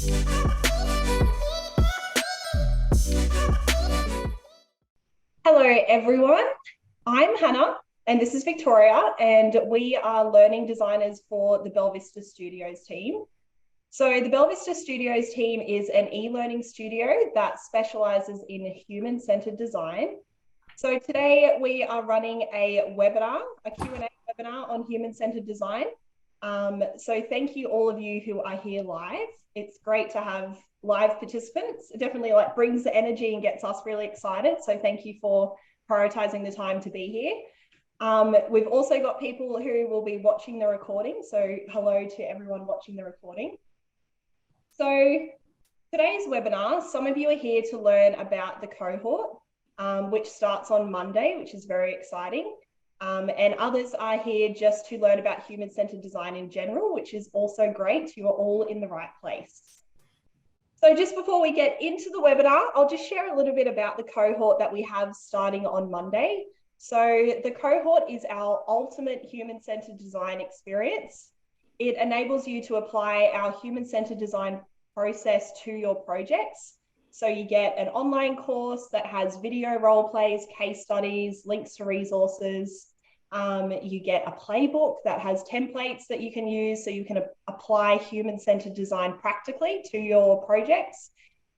Hello, everyone. I'm Hannah, and this is Victoria, and we are learning designers for the Bella Vista Studios team. So the Bella Vista Studios team is an e-learning studio that specializes in human-centered design. So today we are running a webinar, a Q&A webinar on human-centered design. So thank you all of you who are here live. It's great to have live participants. It definitely brings the energy and gets us really excited. So thank you for prioritizing the time to be here. We've also got people who will be watching the recording. So hello to everyone watching the recording. So today's webinar, some of you are here to learn about the cohort, which starts on Monday, which is very exciting. And others are here just to learn about human-centered design in general, which is also great. You are all in the right place. So just before we get into the webinar, I'll just share a little bit about the cohort that we have starting on Monday. So the cohort is our ultimate human-centered design experience. It enables you to apply our human-centered design process to your projects. So you get an online course that has video role plays, case studies, links to resources. You get a playbook that has templates that you can use so you can apply human-centered design practically to your projects.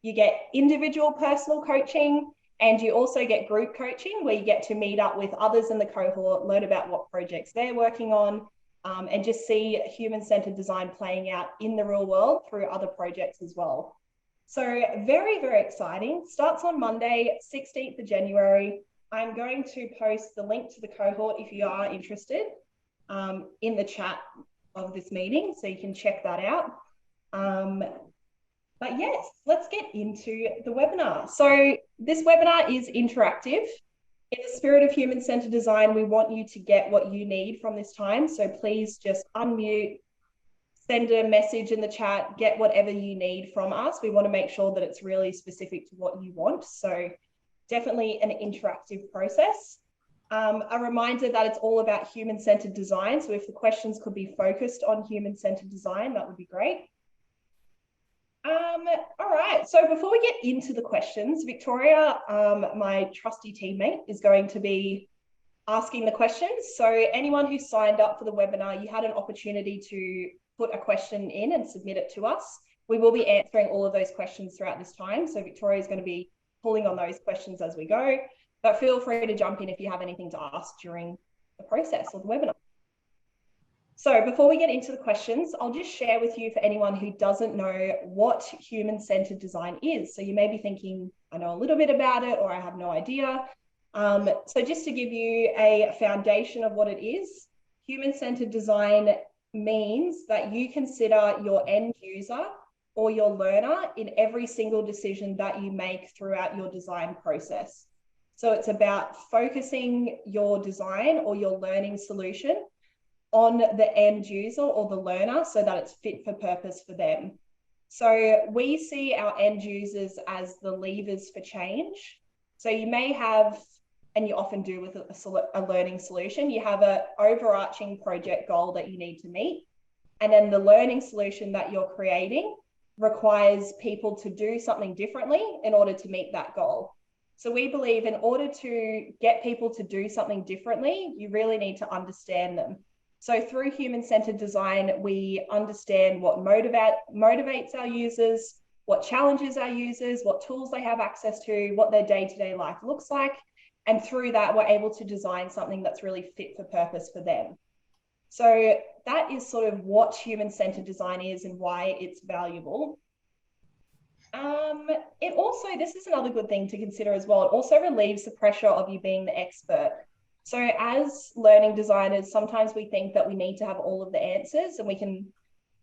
You get individual personal coaching, and you also get group coaching where you get to meet up with others in the cohort, learn about what projects they're working on, and just see human-centered design playing out in the real world through other projects as well. So very, very exciting. Starts on Monday, 16th of January. I'm going to post the link to the cohort if you are interested in the chat of this meeting, so you can check that out. But yes, let's get into the webinar. So this webinar is interactive. In the spirit of human-centered design, we want you to get what you need from this time. So please just unmute, send a message in the chat, get whatever you need from us. We want to make sure that it's really specific to what you want. So definitely an interactive process. A reminder that it's all about human-centered design. So if the questions could be focused on human-centered design, that would be great. All right, so before we get into the questions, Victoria, my trusty teammate, is going to be asking the questions. So anyone who signed up for the webinar, you had an opportunity to put a question in and submit it to us. We will be answering all of those questions throughout this time. So Victoria is going to be pulling on those questions as we go, but feel free to jump in if you have anything to ask during the process or the webinar. So before we get into the questions, I'll just share with you for anyone who doesn't know what human-centered design is. So you may be thinking, I know a little bit about it, or I have no idea. So just to give you a foundation of what it is, human-centered design means that you consider your end user or your learner in every single decision that you make throughout your design process. So it's about focusing your design or your learning solution on the end user or the learner so that it's fit for purpose for them. So we see our end users as the levers for change. So you may have, and you often do with a learning solution, you have an overarching project goal that you need to meet. And then the learning solution that you're creating requires people to do something differently in order to meet that goal. So we believe in order to get people to do something differently, you really need to understand them. So through human-centered design, we understand what motivates our users, what challenges our users, what tools they have access to, what their day-to-day life looks like. And through that, we're able to design something that's really fit for purpose for them. So that is sort of what human-centered design is and why it's valuable. It also, this is another good thing to consider as well, it also relieves the pressure of you being the expert. So as learning designers, sometimes we think that we need to have all of the answers, and we can,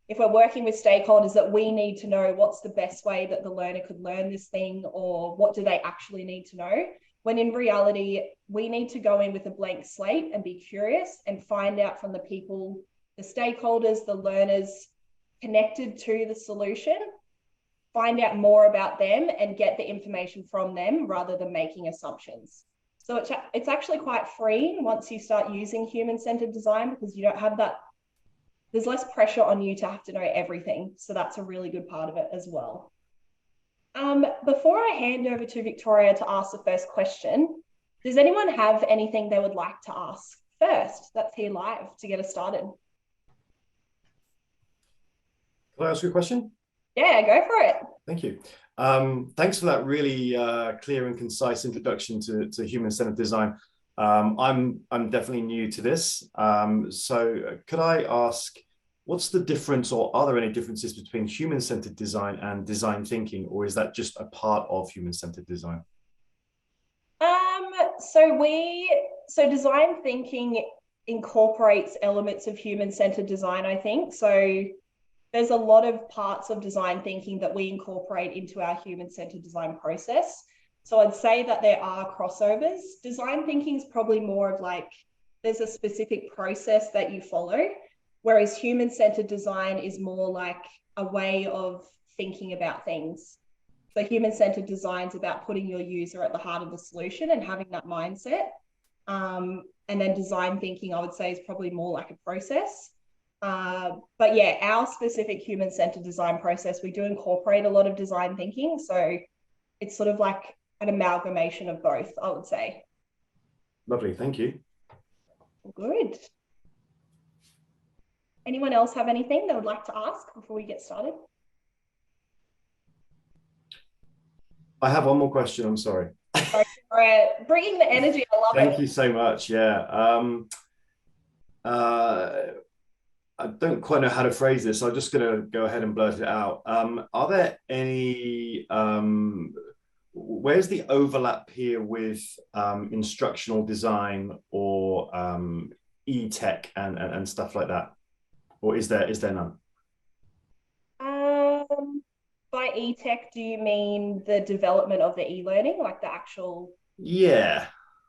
if we're working with stakeholders, that we need to know what's the best way that the learner could learn this thing, or what do they actually need to know, when in reality, we need to go in with a blank slate and be curious and find out from the people, the stakeholders, the learners connected to the solution, find out more about them and get the information from them rather than making assumptions. So it's actually quite freeing once you start using human-centered design, because you don't have that there's less pressure on you to have to know everything. So that's a really good part of it as well. Before I hand over to Victoria to ask the first question, does anyone have anything they would like to ask first? That's here live to get us started. Can I ask you a question? Yeah, go for it. Thank you. Thanks for that really clear and concise introduction to human-centered design. I'm definitely new to this. So could I ask, what's the difference, or are there any differences between human-centered design and design thinking, or is that just a part of human-centered design? So design thinking incorporates elements of human-centered design, I think. So there's a lot of parts of design thinking that we incorporate into our human-centered design process. So I'd say that there are crossovers. Design thinking is probably more of like, there's a specific process that you follow, whereas human-centered design is more like a way of thinking about things. So human-centered design is about putting your user at the heart of the solution and having that mindset. And then design thinking, I would say, is probably more like a process. But yeah, our specific human-centered design process, we do incorporate a lot of design thinking. So it's sort of like an amalgamation of both, I would say. Lovely, thank you. Good. Anyone else have anything they would like to ask before we get started? I have one more question, I'm sorry. Bringing the energy, I love it. Thank you so much, yeah. I don't quite know how to phrase this, so I'm just going to go ahead and blurt it out. Are there any, where's the overlap here with instructional design or e-tech and stuff like that? Or is there none? By e-tech, do you mean the development of the e-learning, like the actual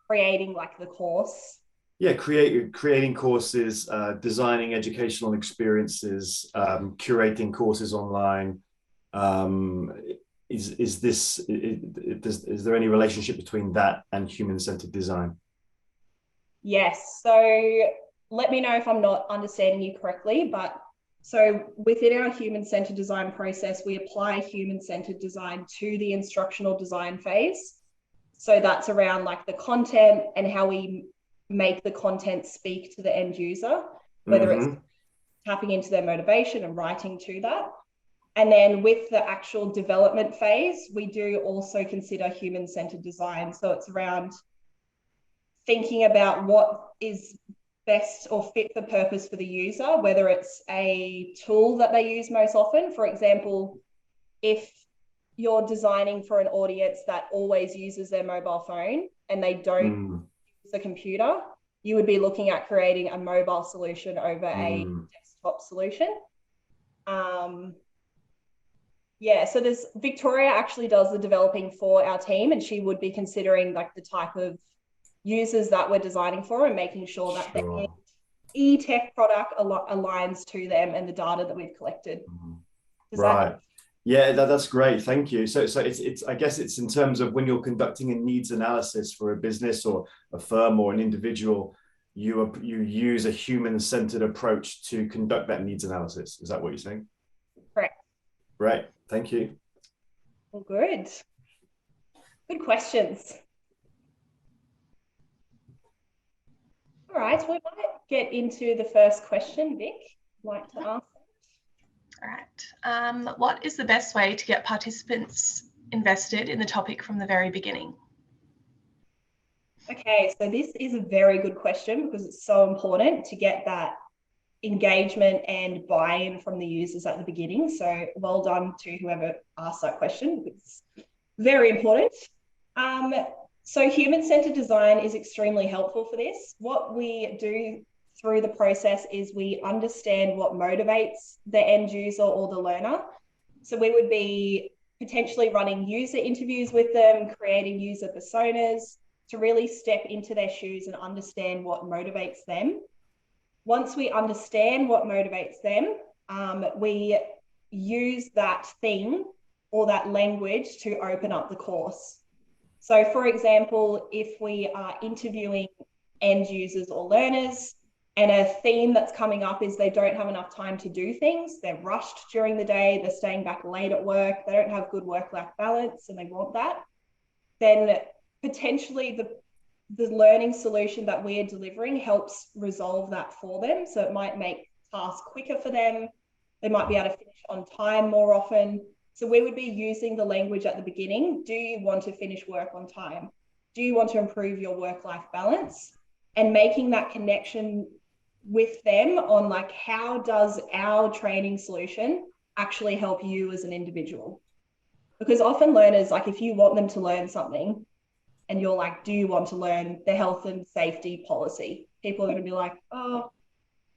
creating like the course? Yeah, creating courses, designing educational experiences, curating courses online. Is there any relationship between that and human-centered design? Yes. So let me know if I'm not understanding you correctly, but so within our human-centered design process, we apply human-centered design to the instructional design phase. So that's around like the content and how we make the content speak to the end user, whether it's tapping into their motivation and writing to that. And then with the actual development phase, we do also consider human-centered design. So it's around thinking about what is best or fit for purpose for the user, whether it's a tool that they use most often. For example, if you're designing for an audience that always uses their mobile phone and they don't use the computer, you would be looking at creating a mobile solution over a desktop solution. Yeah, so there's Victoria actually does the developing for our team, and she would be considering like the type of users that we're designing for and making sure that the e-tech product aligns to them and the data that we've collected. Right. Yeah, that's great. Thank you. So it's I guess it's in terms of when you're conducting a needs analysis for a business or a firm or an individual, you use a human-centered approach to conduct that needs analysis. Is that what you're saying? Correct. Right. Thank you. Well, good. Good questions. All right, we might get into the first question, Vic. I'd like to ask. All right. What is the best way to get participants invested in the topic from the very beginning? Okay, so this is a very good question because it's so important to get that engagement and buy-in from the users at the beginning. So well done to whoever asked that question. It's very important. So human-centered design is extremely helpful for this. What we do through the process is we understand what motivates the end user or the learner. So we would be potentially running user interviews with them, creating user personas to really step into their shoes and understand what motivates them. Once we understand what motivates them, we use that thing or that language to open up the course. So for example, if we are interviewing end users or learners, And a theme that's coming up is they don't have enough time to do things. They're rushed during the day. They're staying back late at work. They don't have good work-life balance and they want that. Then potentially the learning solution that we're delivering helps resolve that for them. So it might make tasks quicker for them. They might be able to finish on time more often. So we would be using the language at the beginning. Do you want to finish work on time? Do you want to improve your work-life balance? And making that connection with them on like, how does our training solution actually help you as an individual? Because often learners, like if you want them to learn something and you're like, do you want to learn the health and safety policy? People are going to be like, oh,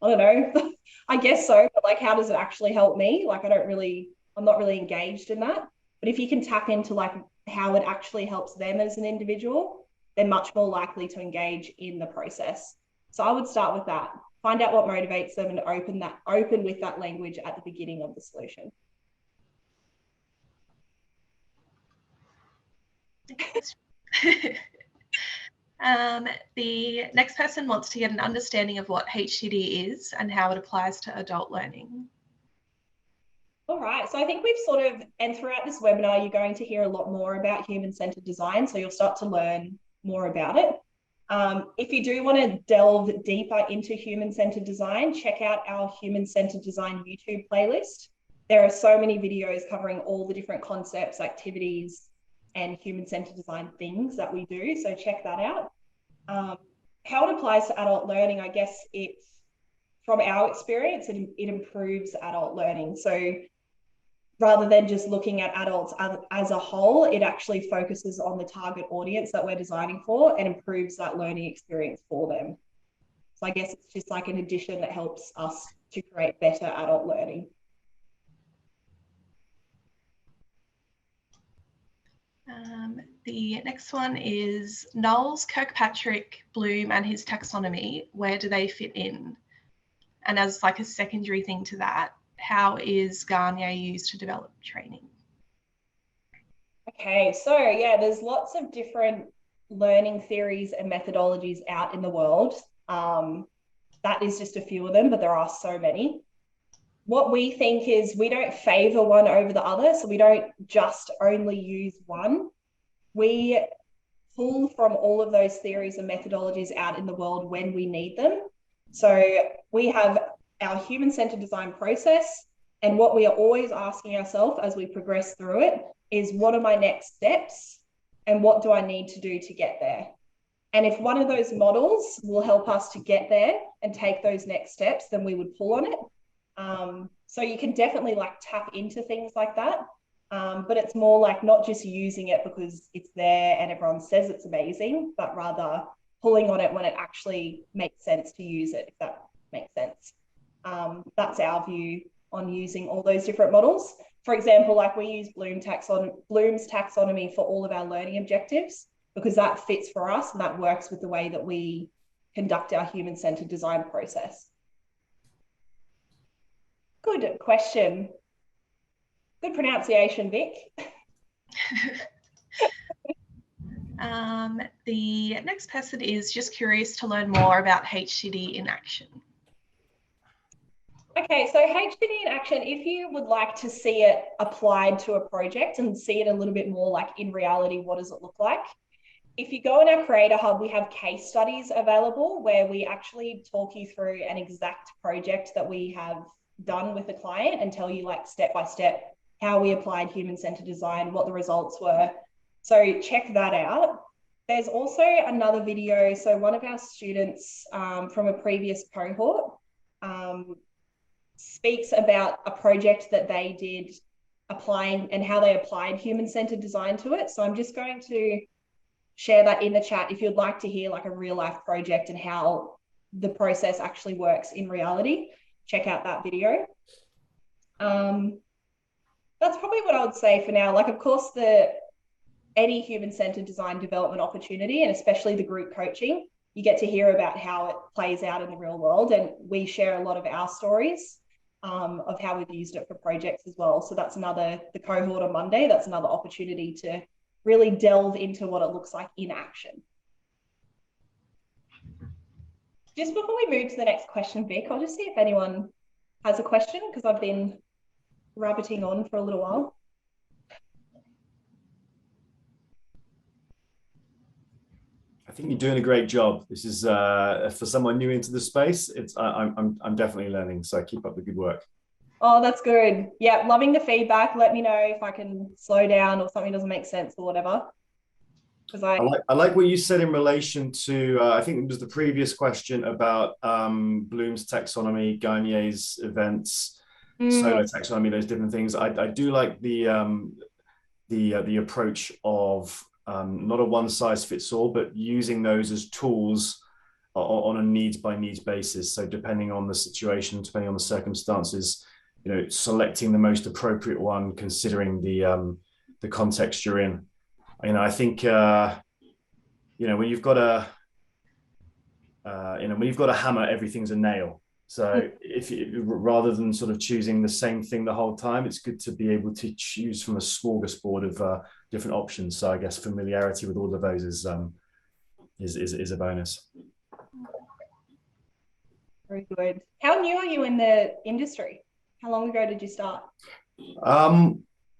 I don't know. I guess so. But like, how does it actually help me? Like, I'm not really engaged in that. But if you can tap into like how it actually helps them as an individual, they're much more likely to engage in the process. So I would start with that. Find out what motivates them and open with that language at the beginning of the solution. The next person wants to get an understanding of what HCD is and how it applies to adult learning. All right, so I think we've sort of, and throughout this webinar, you're going to hear a lot more about human-centered design, so you'll start to learn more about it. If you do want to delve deeper into human-centered design, check out our human-centered design YouTube playlist. There are so many videos covering all the different concepts, activities, and human-centered design things that we do, so check that out. How it applies to adult learning, I guess from our experience, it improves adult learning. So rather than just looking at adults as a whole, it actually focuses on the target audience that we're designing for and improves that learning experience for them. So I guess it's just like an addition that helps us to create better adult learning. The next one is Knowles, Kirkpatrick, Bloom and his taxonomy. Where do they fit in? And as like a secondary thing to that, how is Gagne used to develop training? Okay, so yeah, there's lots of different learning theories and methodologies out in the world. That is just a few of them, but there are so many. What we think is we don't favor one over the other, so we don't just only use one. We pull from all of those theories and methodologies out in the world when we need them. So we have our human-centered design process, and what we are always asking ourselves as we progress through it is, what are my next steps and what do I need to do to get there? And if one of those models will help us to get there and take those next steps, then we would pull on it. So you can definitely like tap into things like that, but it's more like not just using it because it's there and everyone says it's amazing, but rather pulling on it when it actually makes sense to use it, if that makes sense. That's our view on using all those different models. For example, like we use Bloom's taxonomy for all of our learning objectives because that fits for us and that works with the way that we conduct our human-centered design process. Good question. Good pronunciation, Vic. The next person is just curious to learn more about HCD in action. Okay, so HCD in action, if you would like to see it applied to a project and see it a little bit more like in reality, what does it look like? If you go on our Creator Hub, we have case studies available where we actually talk you through an exact project that we have done with the client and tell you like step by step how we applied human-centered design, what the results were. So check that out. There's also another video. So one of our students from a previous cohort speaks about a project that they did applying and how they applied human-centered design to it. So I'm just going to share that in the chat if you'd like to hear like a real life project and how the process actually works in reality. Check out that video. That's probably what I would say for now. Like, of course, any human-centered design development opportunity, and especially the group coaching, you get to hear about how it plays out in the real world. And we share a lot of our stories of how we've used it for projects as well. So that's the cohort on Monday, that's another opportunity to really delve into what it looks like in action. Just before we move to the next question, Vic, I'll just see if anyone has a question because I've been rabbiting on for a little while. I think you're doing a great job. This is for someone new into the space. I'm definitely learning. So keep up the good work. Oh, that's good. Yeah, loving the feedback. Let me know if I can slow down or something doesn't make sense or whatever. Because I like what you said in relation to I think it was the previous question about Bloom's taxonomy, Gagne's events, solar taxonomy, those different things. I do like the approach of not a one size fits all, but using those as tools on a needs by needs basis. So depending on the situation, depending on the circumstances, you know, selecting the most appropriate one, considering the context you're in. You know, I think you know, when you've got a when you've got a hammer, everything's a nail. So if you, rather than sort of choosing the same thing the whole time, it's good to be able to choose from a smorgasbord of different options. So I guess familiarity with all of those is a bonus. Very good. How new are you in the industry? How long ago did you start?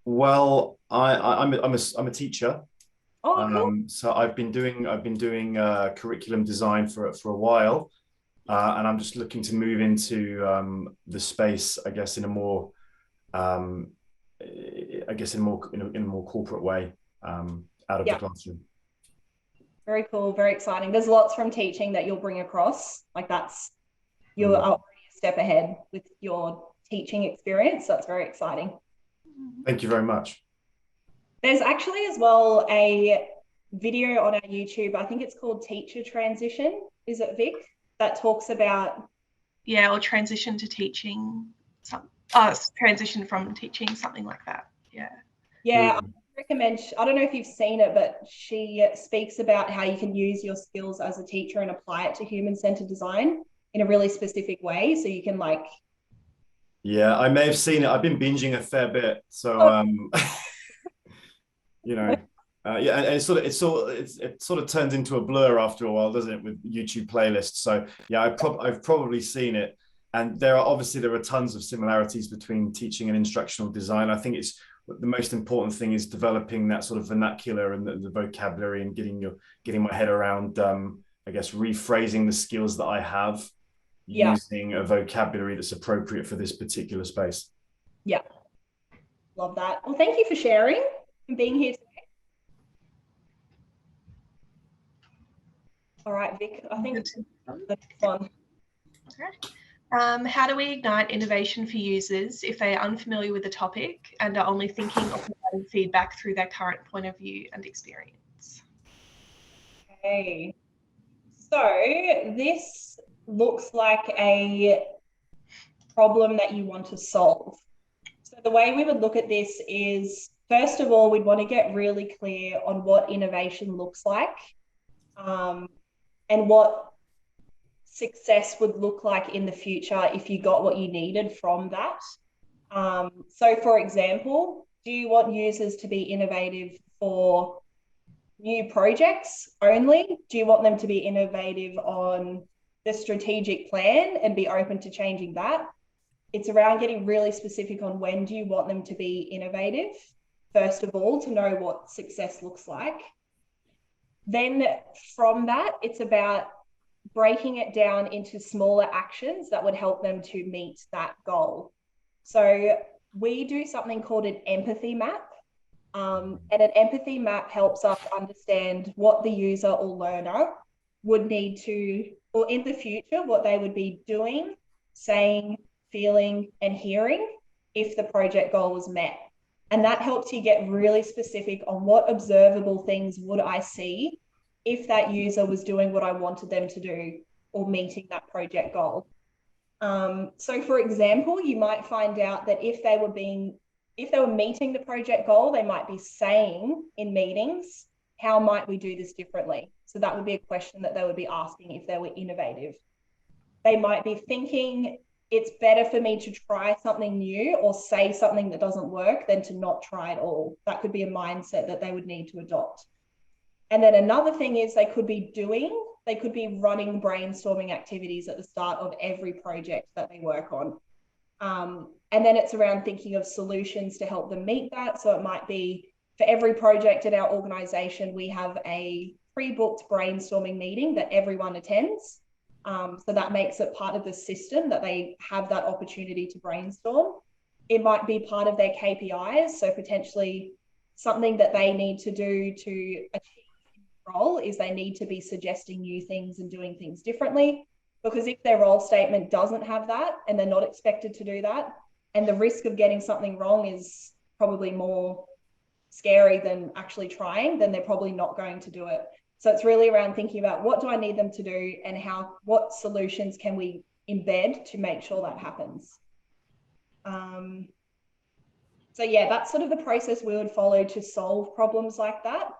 Well, I'm a teacher. Oh, cool. So I've been doing curriculum design for a while. And I'm just looking to move into the space, I guess, in a more, in a more corporate way, out of the classroom. Very cool, very exciting. There's lots from teaching that you'll bring across. Like you're already a step ahead with your teaching experience. So that's very exciting. Thank you very much. There's actually as well a video on our YouTube. I think it's called Teacher Transition. Is it, Vic? That talks about or transition to teaching, transition from teaching, something like that. I recommend, I don't know if you've seen it, but she speaks about how you can use your skills as a teacher and apply it to human-centered design in a really specific way, so you can like I may have seen it. I've been binging a fair bit, so you know. And it sort of turns into a blur after a while, doesn't it, with YouTube playlists? So yeah, I've probably seen it, and there are tons of similarities between teaching and instructional design. I think it's the most important thing is developing that sort of vernacular and the vocabulary and getting my head around, I guess, rephrasing the skills that I have using a vocabulary that's appropriate for this particular space. Yeah, love that. Well, thank you for sharing and being here today. All right, Vic, I think the next one. Okay. How do we ignite innovation for users if they are unfamiliar with the topic and are only thinking of providing feedback through their current point of view and experience? Okay, so this looks like a problem that you want to solve. So the way we would look at this is, first of all, we'd want to get really clear on what innovation looks like. And what success would look like in the future if you got what you needed from that. So for example, do you want users to be innovative for new projects only? Do you want them to be innovative on the strategic plan and be open to changing that? It's around getting really specific on when do you want them to be innovative, first of all, to know what success looks like. Then from that, it's about breaking it down into smaller actions that would help them to meet that goal. So we do something called an empathy map. And an empathy map helps us understand what the user or learner would need to, or in the future, what they would be doing, saying, feeling, and hearing if the project goal was met. And that helps you get really specific on what observable things would I see if that user was doing what I wanted them to do or meeting that project goal. So for example, you might find out that if they were meeting the project goal, they might be saying in meetings, how might we do this differently? So that would be a question that they would be asking if they were innovative. They might be thinking, it's better for me to try something new or say something that doesn't work than to not try at all. That could be a mindset that they would need to adopt. And then another thing is they could be doing they could be running brainstorming activities at the start of every project that they work on. And then it's around thinking of solutions to help them meet that. So it might be for every project in our organization, we have a pre-booked brainstorming meeting that everyone attends. So that makes it part of the system that they have that opportunity to brainstorm. It might be part of their KPIs. So potentially something that they need to do to achieve the role is they need to be suggesting new things and doing things differently. Because if their role statement doesn't have that and they're not expected to do that, and the risk of getting something wrong is probably more scary than actually trying, then they're probably not going to do it. So it's really around thinking about what do I need them to do and what solutions can we embed to make sure that happens. So yeah, that's sort of the process we would follow to solve problems like that.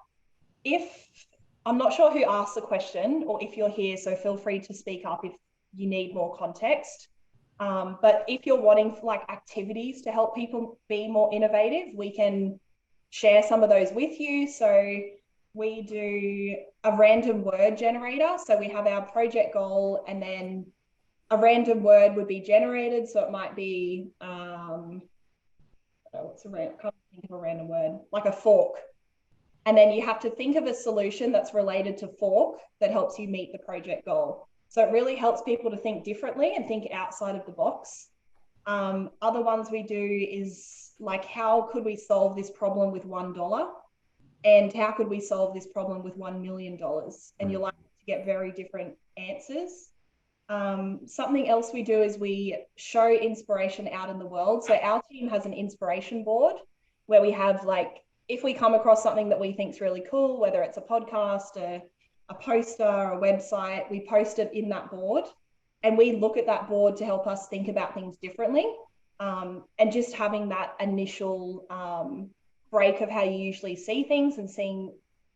I'm not sure who asked the question or if you're here, so feel free to speak up if you need more context. But if you're wanting like activities to help people be more innovative, we can share some of those with you. So we do a random word generator. So we have our project goal and then a random word would be generated. So it might be, can't think of a random word, like a fork. And then you have to think of a solution that's related to fork that helps you meet the project goal. So it really helps people to think differently and think outside of the box. Other ones we do is like, how could we solve this problem with $1? And how could we solve this problem with $1 million? And you're likely to get very different answers. Something else we do is we show inspiration out in the world. So our team has an inspiration board where we have like, if we come across something that we think is really cool, whether it's a podcast, a poster, a website, we post it in that board and we look at that board to help us think about things differently. And just having that initial break of how you usually see things and seeing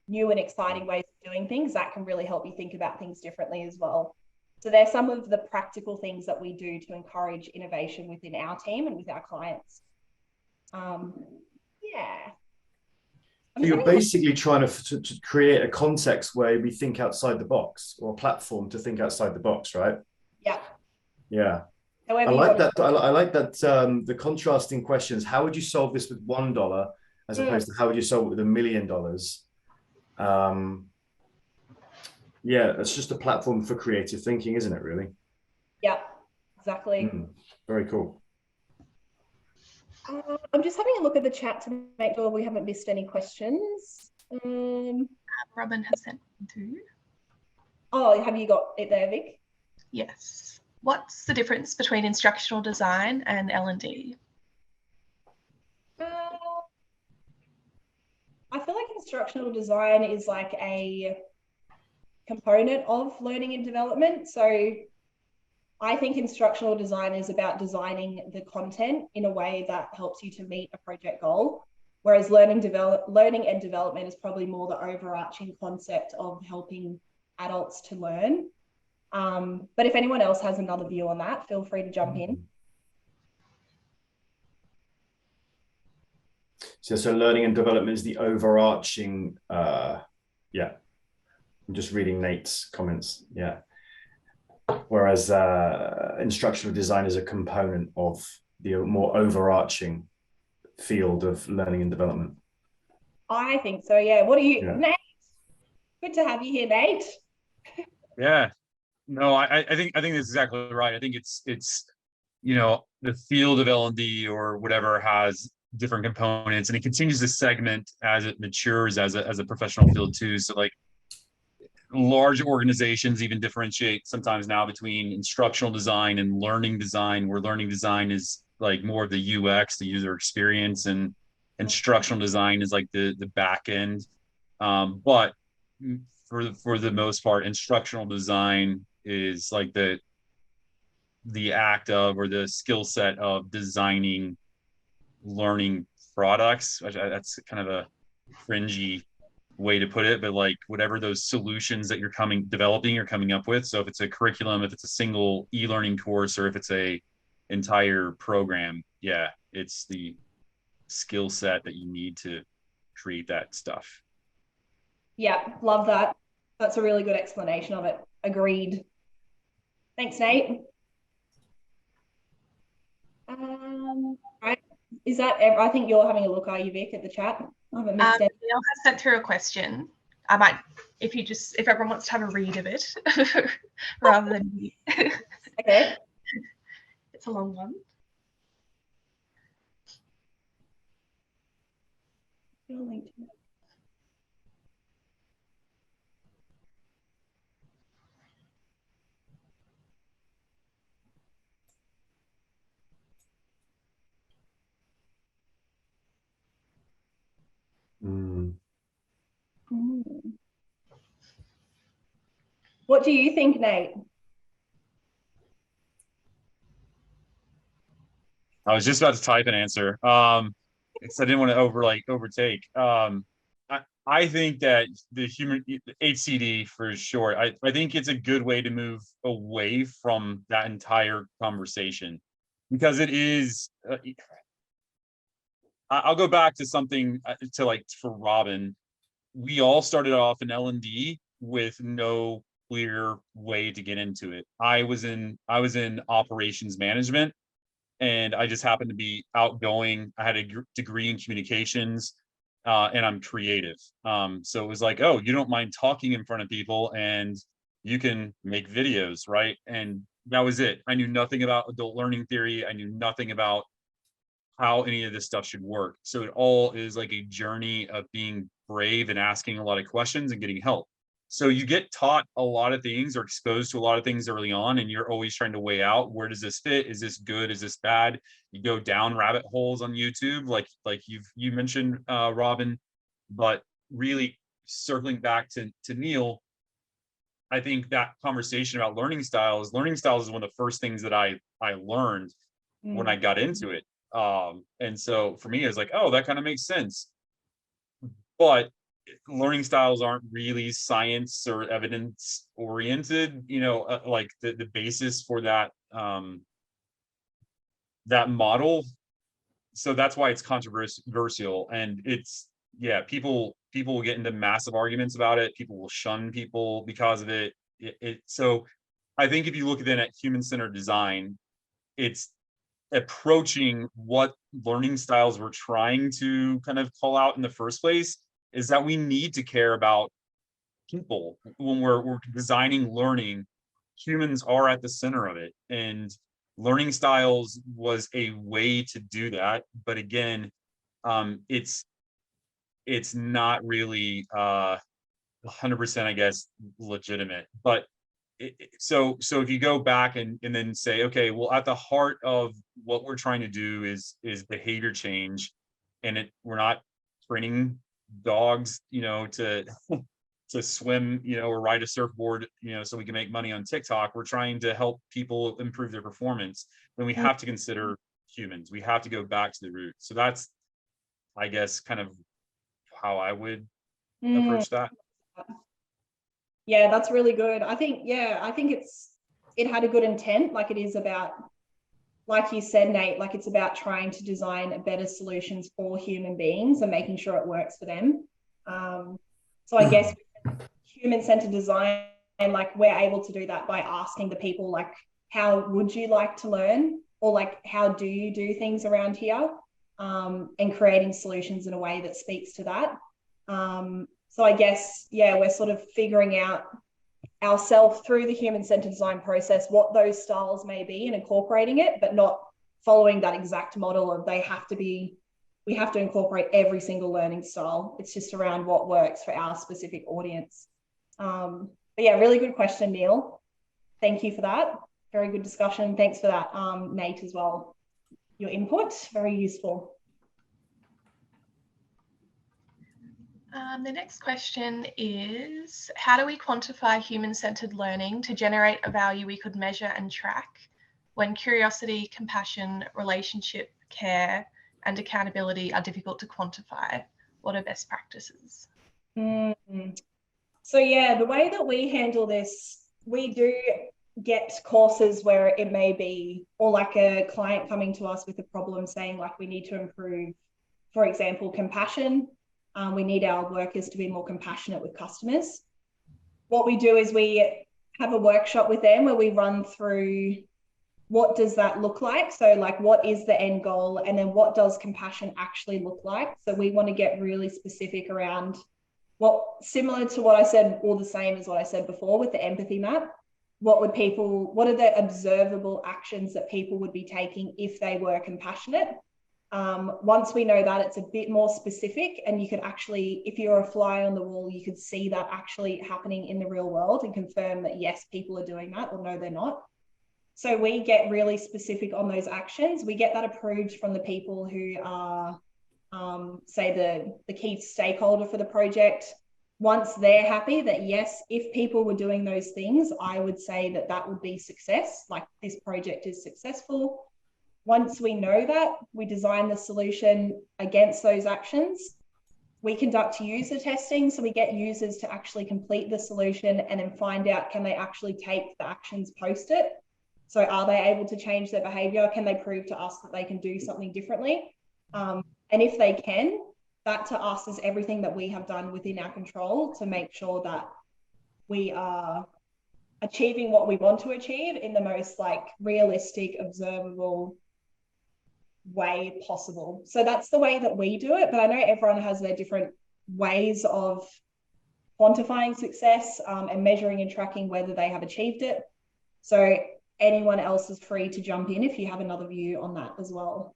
new and exciting ways of doing things, that can really help you think about things differently as well. So there's some of the practical things that we do to encourage innovation within our team and with our clients. Yeah. So you're basically trying to create a context where we think outside the box, or a platform to think outside the box, right? Yeah. Yeah. However I like that. I like that. The contrasting questions. How would you solve this with $1, as opposed to how would you solve it with $1 million? Yeah, it's just a platform for creative thinking, isn't it? Really? Yeah. Exactly. Very cool. I'm just having a look at the chat to make sure we haven't missed any questions. Robin has sent one too. Oh, have you got it there, Vic? Yes. What's the difference between instructional design and L&D? I feel like instructional design is like a component of learning and development. So I think instructional design is about designing the content in a way that helps you to meet a project goal, whereas learning and development is probably more the overarching concept of helping adults to learn. But if anyone else has another view on that, feel free to jump in. So learning and development is the overarching, yeah. I'm just reading Nate's comments, yeah. Whereas instructional design is a component of the more overarching field of learning and development. I think so, yeah. What are you, Nate? Good to have you here, Nate. Yeah, no, I think that's exactly right. I think it's you know, the field of L&D or whatever has different components, and it continues to segment as it matures as a professional field too. So like large organizations even differentiate sometimes now between instructional design and learning design, where learning design is like more of the UX, the user experience, and instructional design is like the back end. But for the most part, instructional design is like the act of, or the skill set of designing learning products. That's kind of a fringy way to put it, but like whatever those solutions that you're coming up with. So if it's a curriculum, if it's a single e-learning course, or if it's a entire program, yeah, it's the skill set that you need to create that stuff. Yeah, love that. That's a really good explanation of it. Agreed. Thanks, Nate. Right. Is that, I think you're having a look, are you, Vic, at the chat? I haven't missed it. Neil has sent through a question. I might, if everyone wants to have a read of it, rather than me. Okay. It's a long one. What do you think, Nate? I was just about to type an answer. Because I didn't want to overtake. I think that the HCD for short, I think it's a good way to move away from that entire conversation, because it is, I'll go back to something for Robin. We all started off in L&D with no clear way to get into it. I was in operations management, and I just happened to be outgoing. I had a degree in communications, and I'm creative. So it was like, oh, you don't mind talking in front of people, and you can make videos, right? And that was it. I knew nothing about adult learning theory. I knew nothing about how any of this stuff should work. So it all is like a journey of being brave and asking a lot of questions and getting help. So you get taught a lot of things or exposed to a lot of things early on, and you're always trying to weigh out, where does this fit? Is this good? Is this bad? You go down rabbit holes on YouTube, like you mentioned, Robin. But really circling back to Neil, I think that conversation about learning styles is one of the first things that I learned when I got into it. And so for me, it's like, oh, that kind of makes sense. But learning styles aren't really science or evidence oriented, like the basis for that that model. So that's why it's controversial, and it's, yeah, people will get into massive arguments about it. People will shun people because of it. So I think if you look then at human-centered design, it's approaching what learning styles we're trying to kind of call out in the first place, is that we need to care about people when we're designing learning. Humans are at the center of it, and learning styles was a way to do that. But again, it's not really 100%, I guess, legitimate. But so if you go back and then say, okay, well, at the heart of what we're trying to do is behavior change, and we're not training dogs, to swim, or ride a surfboard, so we can make money on TikTok. We're trying to help people improve their performance. Then we have to consider humans. We have to go back to the root. So that's, I guess, kind of how I would approach that. Yeah, that's really good. I think it had a good intent. Like, it is about, like you said, Nate, like it's about trying to design better solutions for human beings and making sure it works for them. So I guess human-centered design, and like we're able to do that by asking the people, like, how would you like to learn? Or like, how do you do things around here? And creating solutions in a way that speaks to that. So I guess, yeah, we're sort of figuring out ourselves through the human-centered design process what those styles may be and incorporating it, but not following that exact model of we have to incorporate every single learning style. It's just around what works for our specific audience. But yeah, really good question, Neil. Thank you for that. Very good discussion. Thanks for that, Nate, as well. Your input, very useful. The next question is, how do we quantify human-centered learning to generate a value we could measure and track when curiosity, compassion, relationship, care, and accountability are difficult to quantify? What are best practices? So yeah, the way that we handle this, we do get courses where it may be, or like a client coming to us with a problem saying, like, we need to improve, for example, compassion. We need our workers to be more compassionate with customers. what we do is we have a workshop with them where we run through what does that look like? So like, what is the end goal? And then what does compassion actually look like? So we want to get really specific around what, similar to what I said, or the same as what I said before with the empathy map. What are the observable actions that people would be taking if they were compassionate? Once we know that, it's a bit more specific, and you could actually, if you're a fly on the wall, you could see that actually happening in the real world and confirm that yes, people are doing that, or no, they're not. So we get really specific on those actions. We get that approved from the people who are, say, the key stakeholder for the project. Once they're happy that, yes, if people were doing those things, I would say that that would be success, like this project is successful. Once we know that, we design the solution against those actions. We conduct user testing, so we get users to actually complete the solution and then find out, can they actually take the actions post it? So are they able to change their behavior? Can they prove to us that they can do something differently? And if they can, that to us is everything that we have done within our control to make sure that we are achieving what we want to achieve in the most like realistic, observable way possible. So that's the way that we do it, but I know everyone has their different ways of quantifying success and measuring and tracking whether they have achieved it. So anyone else is free to jump in if you have another view on that as well.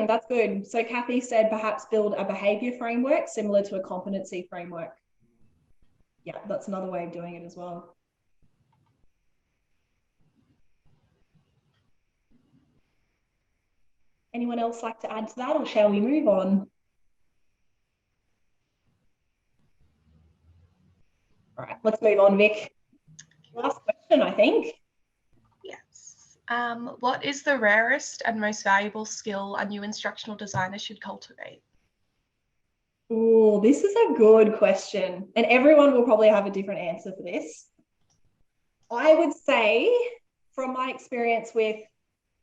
That's good. So Kathy said perhaps build a behavior framework similar to a competency framework. Yeah, that's another way of doing it as well. Anyone else like to add to that, or shall we move on? All right, let's move on, Vic. Last question, I think. Yes. What is the rarest and most valuable skill a new instructional designer should cultivate? Oh, this is a good question. And everyone will probably have a different answer for this. I would say, from my experience with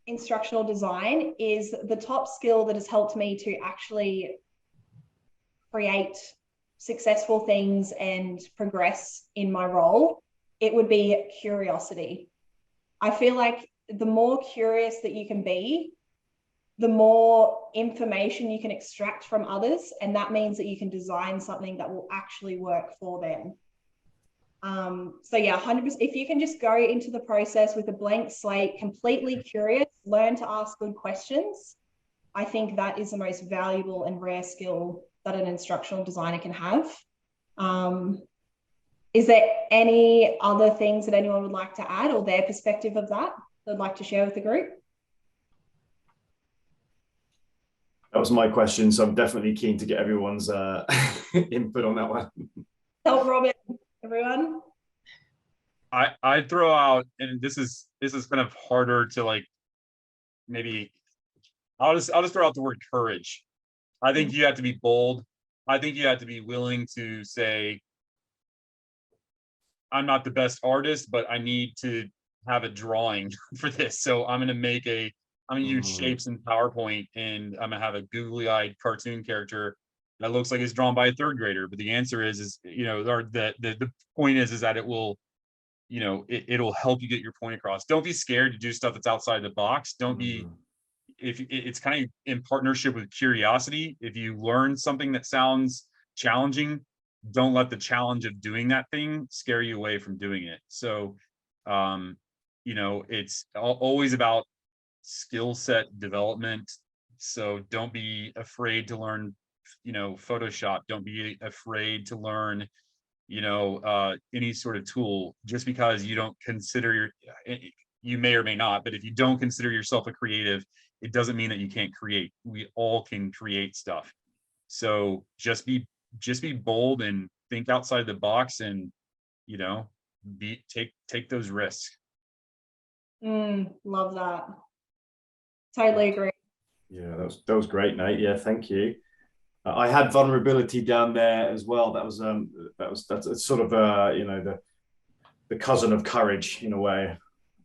instructional design, is the top skill that has helped me to actually create successful things and progress in my role, it would be curiosity. I feel like the more curious that you can be, the more information you can extract from others, and that means that you can design something that will actually work for them. So yeah, 100%, if you can just go into the process with a blank slate, completely curious, learn to ask good questions, I think that is the most valuable and rare skill that an instructional designer can have. Is there any other things that anyone would like to add, or their perspective of that they'd like to share with the group? That was my question, so I'm definitely keen to get everyone's input on that one. Help Robin, everyone. I'd throw out, and this is kind of harder to like, maybe I'll just throw out the word courage. I think you have to be bold. I think you have to be willing to say, I'm not the best artist, but I need to have a drawing for this. So I'm gonna use shapes in PowerPoint, and I'm gonna have a googly-eyed cartoon character that looks like it's drawn by a third grader. But the answer is you know, or the point is that it will, you know, it'll help you get your point across. Don't be scared to do stuff that's outside the box. Don't be, if it's kind of in partnership with curiosity. If you learn something that sounds challenging, don't let the challenge of doing that thing scare you away from doing it. So, you know, it's always about skill set development. So don't be afraid to learn, you know, Photoshop. Don't be afraid to learn, you know, any sort of tool. Just because you don't consider you may or may not, but if you don't consider yourself a creative, it doesn't mean that you can't create. We all can create stuff. So just be bold and think outside the box, and, you know, take those risks. Love that. Totally agree. Yeah, that was great, Nate. Yeah, thank you. I had vulnerability down there as well. That's sort of you know, the cousin of courage in a way.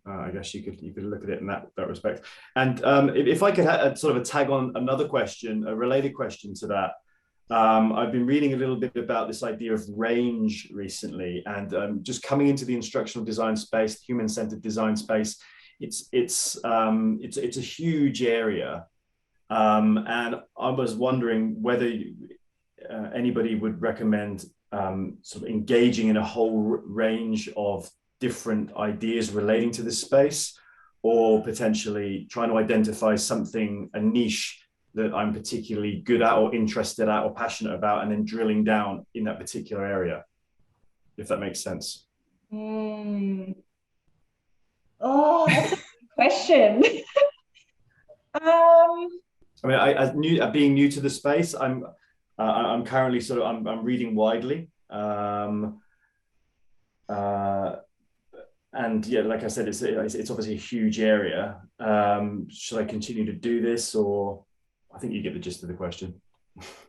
I guess you could look at it in that respect. And if I could sort of tag on another question, a related question to that. I've been reading a little bit about this idea of range recently, and just coming into the instructional design space, human-centered design space. It's a huge area, and I was wondering whether anybody would recommend sort of engaging in a whole range of different ideas relating to this space, or potentially trying to identify something, a niche that I'm particularly good at or interested at or passionate about, and then drilling down in that particular area, if that makes sense. Oh, that's a good question. I mean, being new to the space, I'm currently sort of I'm reading widely, and yeah, like I said, it's obviously a huge area. Should I continue to do this, or I think you get the gist of the question.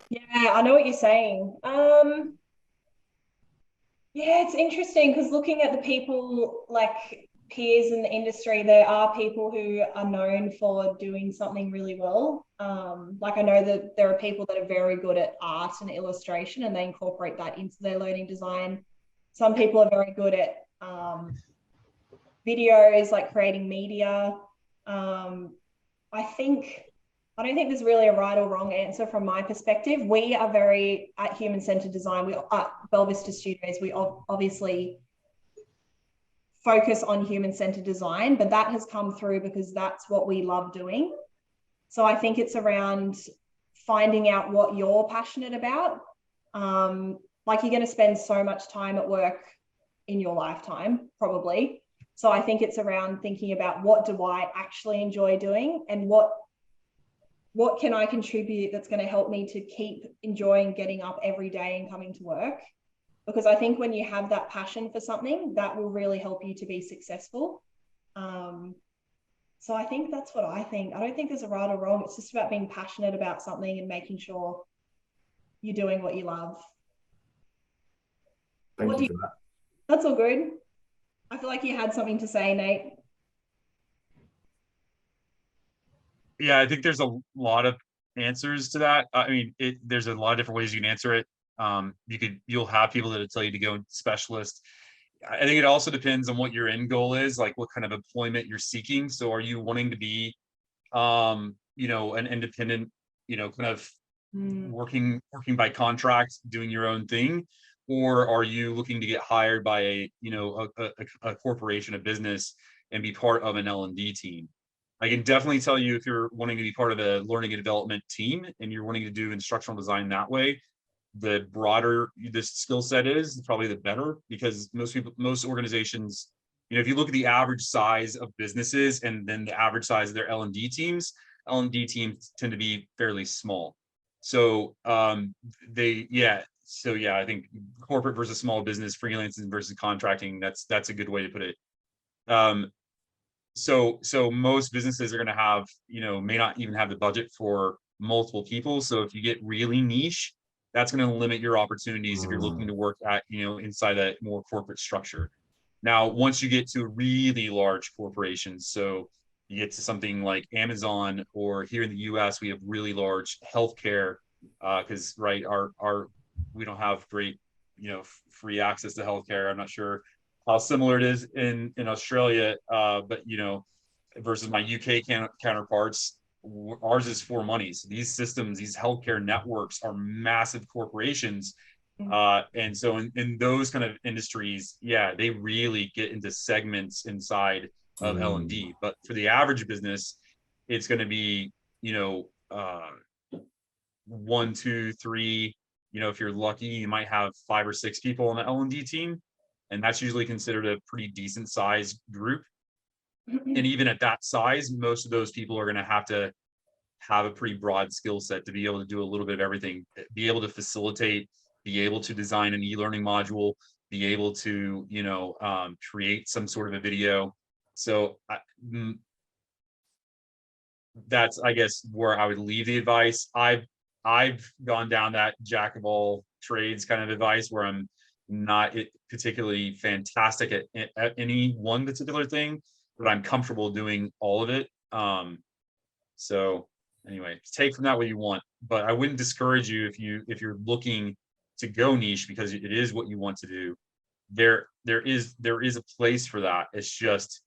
Yeah, I know what you're saying. Yeah, it's interesting because looking at the people like peers in the industry, there are people who are known for doing something really well. Like I know that there are people that are very good at art and illustration, and they incorporate that into their learning design. Some people are very good at videos, like creating media. I don't think there's really a right or wrong answer from my perspective. We are very, at Human-Centered Design, we at Bella Vista Studios, we obviously focus on human-centered design, but that has come through because that's what we love doing. So I think it's around finding out what you're passionate about. Like you're going to spend so much time at work in your lifetime, probably. So I think it's around thinking about what do I actually enjoy doing, and what can I contribute that's going to help me to keep enjoying getting up every day and coming to work? Because I think when you have that passion for something, that will really help you to be successful. So I think that's what I think. I don't think there's a right or wrong. It's just about being passionate about something and making sure you're doing what you love. Thank you for that. That's all good. I feel like you had something to say, Nate. Yeah, I think there's a lot of answers to that. I mean, there's a lot of different ways you can answer it. You'll have people that'll tell you to go specialist. I think it also depends on what your end goal is, like what kind of employment you're seeking. So are you wanting to be, an independent, kind of working by contract, doing your own thing? Or are you looking to get hired by a corporation, a business, and be part of an L&D team? I can definitely tell you, if you're wanting to be part of the learning and development team and you're wanting to do instructional design that way, the broader this skill set is, probably the better, because most organizations, if you look at the average size of businesses and then the average size of their L&D teams tend to be fairly small. So I think corporate versus small business, freelancing versus contracting, that's a good way to put it. So most businesses are going to have, may not even have the budget for multiple people. So if you get really niche, that's going to limit your opportunities if you're looking to work at, inside a more corporate structure. Now, once you get to really large corporations, so you get to something like Amazon, or here in the US, we have really large healthcare, because we don't have great, free access to healthcare. I'm not sure how similar it is in Australia, but versus my UK counterparts, ours is for money. So these systems, these healthcare networks, are massive corporations, and so in those kind of industries, they really get into segments inside of L&D. But for the average business, it's going to be 1, 2, 3. If you're lucky, you might have 5 or 6 people on the L&D team, and that's usually considered a pretty decent sized group. And even at that size, most of those people are going to have a pretty broad skill set to be able to do a little bit of everything, be able to facilitate, be able to design an e-learning module, be able to, create some sort of a video. So that's, I guess, where I would leave the advice. I've gone down that jack of all trades kind of advice, where I'm not particularly fantastic at any one particular thing. but I'm comfortable doing all of it. So anyway, take from that what you want, but I wouldn't discourage you if you're looking to go niche, because it is what you want to do. There is a place for that. It's just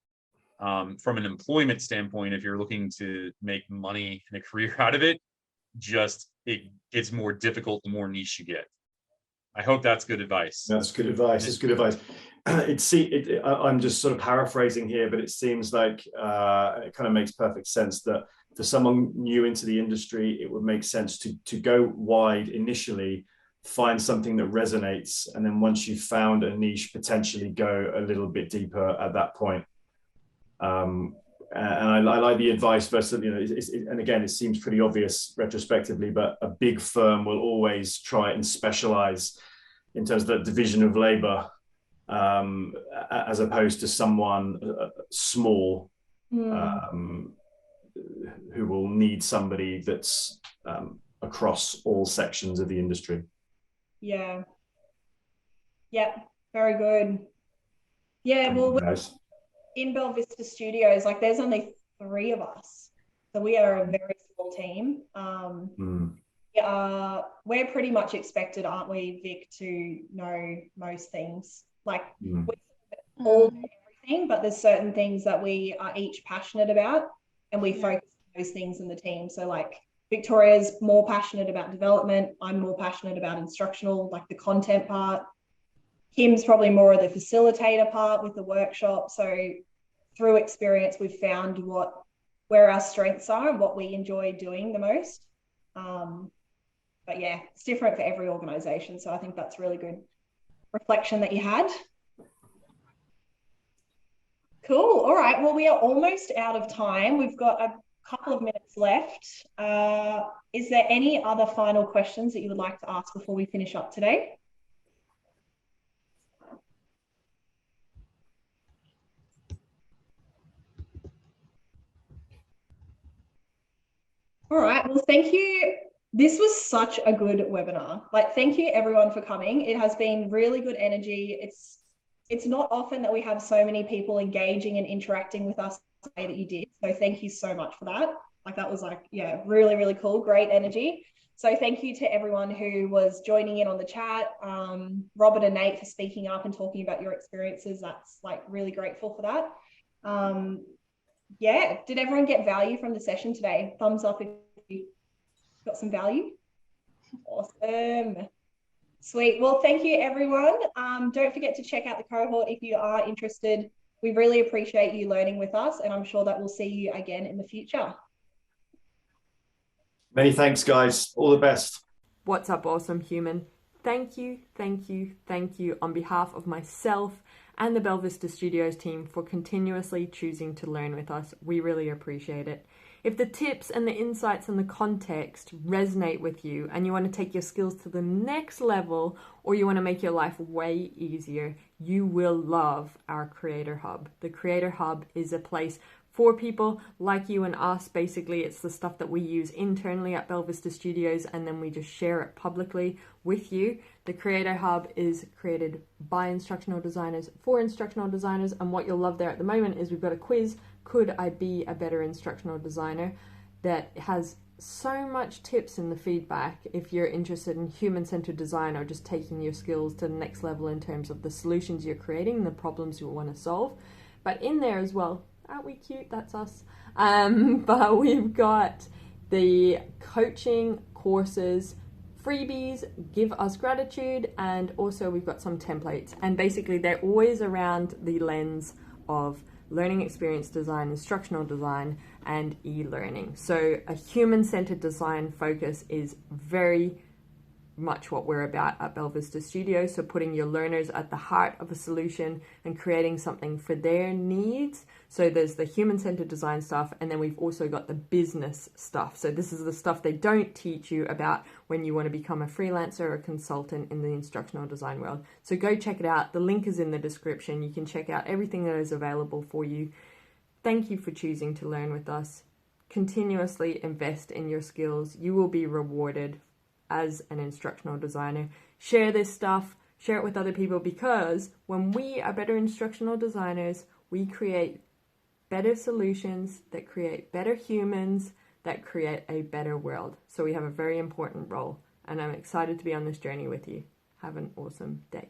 from an employment standpoint, if you're looking to make money and a career out of it, it gets more difficult the more niche you get. I hope that's good advice. That's good advice. It's good advice. I'm just sort of paraphrasing here, but it seems like it kind of makes perfect sense that for someone new into the industry, it would make sense to go wide initially, find something that resonates, and then once you've found a niche, potentially go a little bit deeper at that point. And I like the advice versus, and again, it seems pretty obvious retrospectively, but a big firm will always try and specialize in terms of the division of labor, as opposed to someone small who will need somebody that's across all sections of the industry. Yeah. Yeah, very good. Yeah, well, in Bell Vista Studios, like there's only 3 of us. So we are a very small team. We're pretty much expected, aren't we, Vic, to know most things. Like we all do everything, but there's certain things that we are each passionate about, and we focus on those things in the team. So like Victoria's more passionate about development. I'm more passionate about instructional, like the content part. Kim's probably more of the facilitator part with the workshop. So through experience, we've found where our strengths are and what we enjoy doing the most. But yeah, it's different for every organization. So I think that's really good reflection that you had. Cool. All right. Well, we are almost out of time. We've got a couple of minutes left. Is there any other final questions that you would like to ask before we finish up today? All right. Well, thank you. This was such a good webinar. Like, thank you everyone for coming. It has been really good energy. It's not often that we have so many people engaging and interacting with us the way that you did. So thank you so much for that. Like that was like, yeah, really, really cool. Great energy. So thank you to everyone who was joining in on the chat. Robert and Nate for speaking up and talking about your experiences. That's like really grateful for that. Yeah, did everyone get value from the session today? Thumbs up if you got some value. Awesome. Sweet. Well, thank you, everyone. Don't forget to check out the cohort if you are interested. We really appreciate you learning with us, and I'm sure that we'll see you again in the future. Many thanks, guys. All the best. What's up, awesome human? Thank you, thank you, thank you on behalf of myself and the Bell Vista Studios team for continuously choosing to learn with us. We really appreciate it. If the tips and the insights and the context resonate with you and you want to take your skills to the next level, or you want to make your life way easier, you will love our Creator Hub. The Creator Hub is a place for people like you and us. Basically, it's the stuff that we use internally at Bell Vista Studios, and then we just share it publicly with you. The Creator Hub is created by instructional designers for instructional designers, and what you'll love there at the moment is we've got a quiz, Could I Be a Better Instructional Designer, that has so much tips in the feedback if you're interested in human-centered design or just taking your skills to the next level in terms of the solutions you're creating, the problems you want to solve. But in there as well, aren't we cute? That's us. But we've got the coaching courses, freebies, give us gratitude, and also we've got some templates. And basically they're always around the lens of learning experience design, instructional design, and e-learning. So a human-centered design focus is very much what we're about at Bell Vista Studios. So putting your learners at the heart of a solution and creating something for their needs. So there's the human-centered design stuff, and then we've also got the business stuff. So this is the stuff they don't teach you about when you want to become a freelancer or a consultant in the instructional design world. So go check it out. The link is in the description. You can check out everything that is available for you. Thank you for choosing to learn with us. Continuously invest in your skills. You will be rewarded as an instructional designer. Share this stuff, share it with other people, because when we are better instructional designers, we create better solutions, that create better humans, that create a better world. So we have a very important role, and I'm excited to be on this journey with you. Have an awesome day.